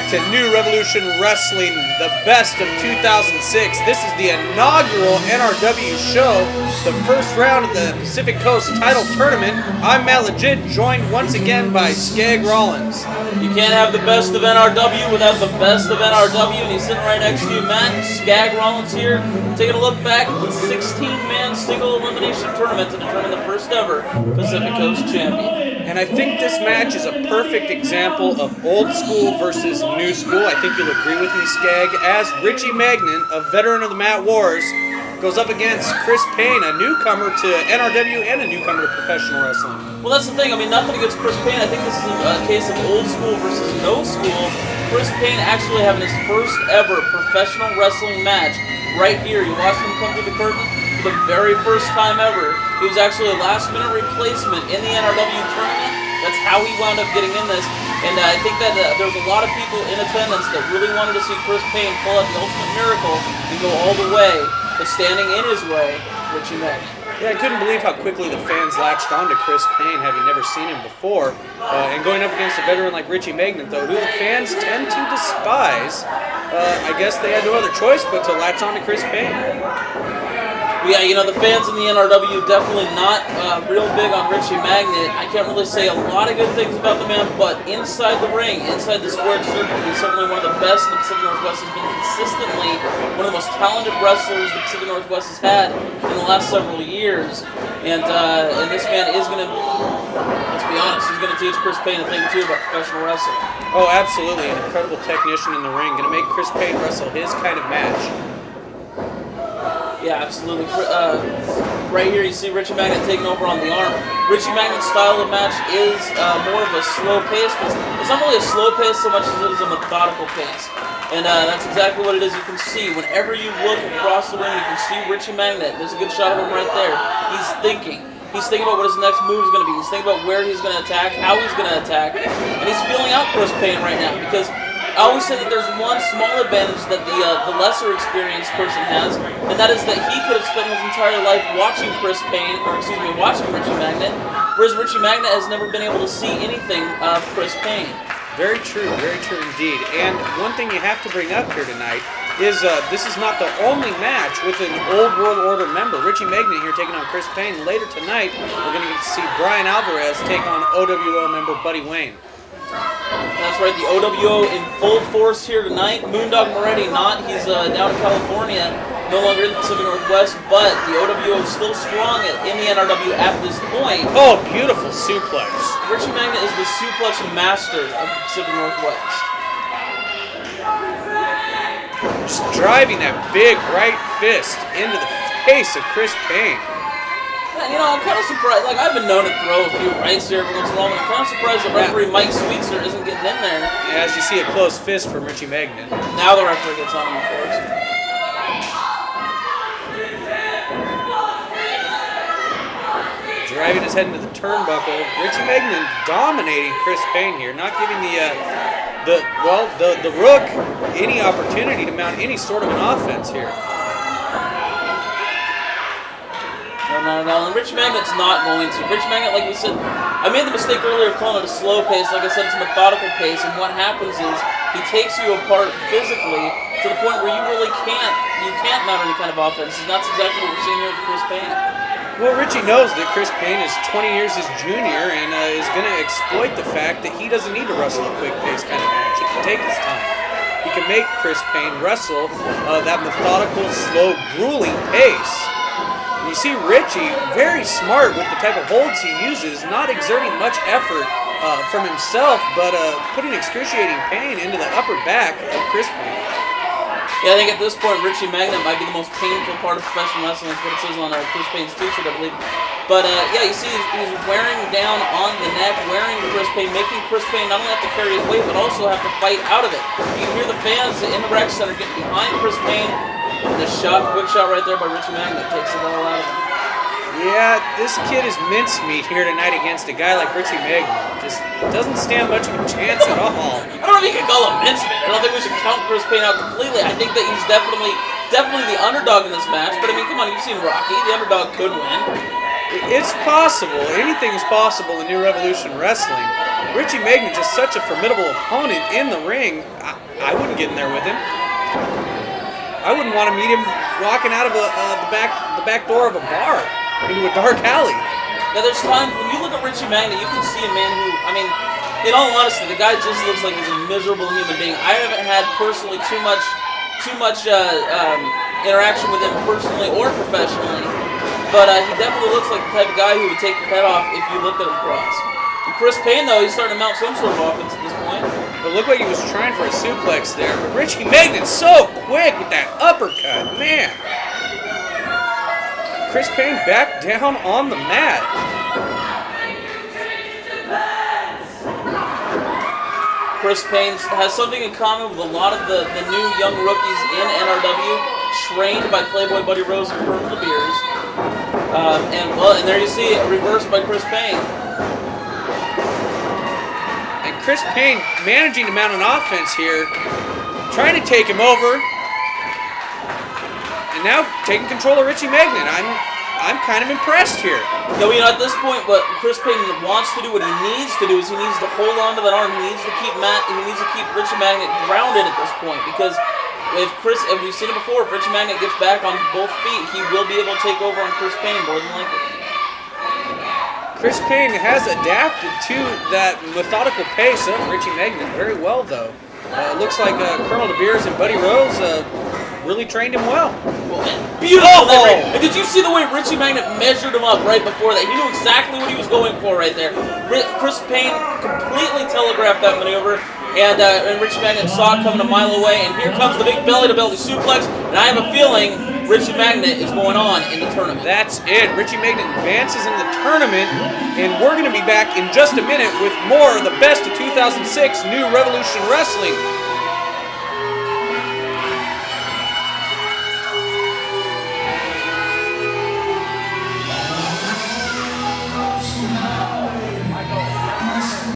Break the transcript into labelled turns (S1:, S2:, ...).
S1: back to New Revolution Wrestling, the best of 2006. This is the inaugural NRW show, the first round of the Pacific Coast title tournament. I'm Matt Legit, joined once again by Skag Rollins.
S2: You can't have the best of NRW without the best of NRW, and he's sitting right next to you, Matt. Skag Rollins here, taking a look back at the 16-man single elimination tournament to determine the first ever Pacific Coast champion.
S1: And I think this match is a perfect example of old school versus new school. I think you'll agree with me, Skag, as Ritchie Magnett, a veteran of the Mat Wars, goes up against Chris Payne, a newcomer to NRW and a newcomer to professional wrestling.
S2: Well, that's the thing. I mean, nothing against Chris Payne. I think this is a case of old school versus no school. Chris Payne actually having his first ever professional wrestling match right here. You watched him come through the curtain for the very first time ever. He was actually a last-minute replacement in the NRW tournament. That's how he wound up getting in this. And I think that there was a lot of people in attendance that really wanted to see Chris Payne pull out the ultimate miracle and go all the way, but standing in his way, Ritchie Magnett.
S1: Yeah, I couldn't believe how quickly the fans latched on to Chris Payne, having never seen him before. And going up against a veteran like Ritchie Magnett, though, who the fans tend to despise, I guess they had no other choice but to latch on to Chris Payne.
S2: Yeah, you know, the fans in the NRW definitely not real big on Ritchie Magnett. I can't really say a lot of good things about the man, but inside the ring, inside the squared circle, he's certainly one of the best in the Pacific Northwest. Has been consistently one of the most talented wrestlers the Pacific Northwest has had in the last several years. And this man is going to, let's be honest, he's going to teach Chris Payne a thing or two about professional wrestling.
S1: Oh, absolutely. An incredible technician in the ring. Going to make Chris Payne wrestle his kind of match.
S2: Yeah, absolutely. Right here you see Ritchie Magnett taking over on the arm. Ritchie Magnett's style of match is more of a slow pace, but it's not really a slow pace so much as it is a methodical pace. And that's exactly what it is. You can see, whenever you look across the ring, you can see Ritchie Magnett. There's a good shot of him right there. He's thinking. He's thinking about what his next move is going to be. He's thinking about where he's going to attack, how he's going to attack. And he's feeling out Chris Payne right now because I always say that there's one small advantage that the lesser experienced person has, and that is that he could have spent his entire life watching Chris Payne, or excuse me, watching Ritchie Magnett, whereas Ritchie Magnett has never been able to see anything of Chris Payne. Very true
S1: indeed. And one thing you have to bring up here tonight is this is not the only match with an Old World Order member. Ritchie Magnett here taking on Chris Payne. Later tonight, we're going to get to see Brian Alvarez take on OWO member Buddy Wayne.
S2: That's right, the OWO in full force here tonight. Moondog Moretti not. He's down in California, no longer in the Pacific Northwest, but the OWO is still strong in the NRW at this point.
S1: Oh, beautiful suplex.
S2: Ritchie Magnett is the suplex master of the Pacific Northwest.
S1: Just driving that big right fist into the face of Chris Payne.
S2: And, you know, I'm kind of surprised. Like, I've been known to throw a few rights here every once in a while, but I'm kind of surprised the referee, Mike Sweetser, isn't getting in there.
S1: Yeah, as you see a closed fist from Ritchie Magnett.
S2: Now the referee gets on him, of course.
S1: Driving his head into the turnbuckle. Ritchie Magnett dominating Chris Payne here, not giving the Rook any opportunity to mount any sort of an offense here.
S2: No, and Ritchie Magnett's not going to. Ritchie Magnett, like we said, I made the mistake earlier of calling it a slow pace. Like I said, it's a methodical pace, and what happens is he takes you apart physically to the point where you really can't mount any kind of offense, and that's exactly what we're seeing here with Chris Payne.
S1: Well, Ritchie knows that Chris Payne is 20 years his junior and is going to exploit the fact that he doesn't need to wrestle a quick pace kind of match. He can take his time. He can make Chris Payne wrestle that methodical, slow, grueling pace. You see Ritchie, very smart with the type of holds he uses, not exerting much effort from himself, but putting excruciating pain into the upper back of Chris Payne.
S2: Yeah, I think at this point, Ritchie Magnett might be the most painful part of professional wrestling. That's what it says on Chris Payne's t-shirt, I believe. But, yeah, you see he's wearing down on the neck, wearing Chris Payne, making Chris Payne not only have to carry his weight, but also have to fight out of it. You can hear the fans in the rec center getting behind Chris Payne. And the quick shot right there by Ritchie Magnett takes it all out of him.
S1: Yeah, this kid is mincemeat here tonight against a guy like Ritchie Magnett. Just doesn't stand much of a chance at all.
S2: I don't know if you can call him mincemeat. I don't think we should count Chris Payne out completely. I think that he's definitely the underdog in this match. But I mean, come on, you've seen Rocky. The underdog could win.
S1: It's possible. Anything is possible in New Revolution Wrestling. Ritchie Magnett just such a formidable opponent in the ring. I wouldn't get in there with him. I wouldn't want to meet him walking out of the back door of a bar into a dark alley.
S2: Now, there's times when you look at Ritchie Magnett, you can see a man who, I mean, in all honesty, the guy just looks like he's a miserable human being. I haven't had personally too much interaction with him personally or professionally, but he definitely looks like the type of guy who would take your head off if you looked at him cross. And Chris Payne, though, he's starting to mount some sort of offense at this point.
S1: But look like he was trying for a suplex there. But Ritchie Magnett's so quick with that uppercut, man. Chris Payne back down on the mat.
S2: Chris Payne has something in common with a lot of the new young rookies in NRW, trained by Playboy Buddy Rose and Colonel DeBeers. And there you see it reversed by Chris Payne.
S1: And Chris Payne managing to mount an offense here, trying to take him over. And now taking control of Ritchie Magnett. I'm kind of impressed here.
S2: No, you know, at this point, what Chris Payne wants to do, what he needs to do, is he needs to hold on to that arm. He needs to keep Ritchie Magnett grounded at this point, because if we've seen it before, if Ritchie Magnett gets back on both feet, he will be able to take over on Chris Payne more than likely.
S1: Chris Payne has adapted to that methodical pace of Ritchie Magnett very well, though. It looks like Colonel DeBeers and Buddy Rose really trained him well.
S2: Beautiful! Oh! And did you see the way Ritchie Magnett measured him up right before that? He knew exactly what he was going for right there. Chris Payne completely telegraphed that maneuver, and Ritchie Magnett saw it coming a mile away, and here comes the big belly-to-belly suplex, and I have a feeling Ritchie Magnett is going on in the tournament.
S1: That's it. Ritchie Magnett advances in the tournament, and we're going to be back in just a minute with more of the best of 2006 New Revolution Wrestling.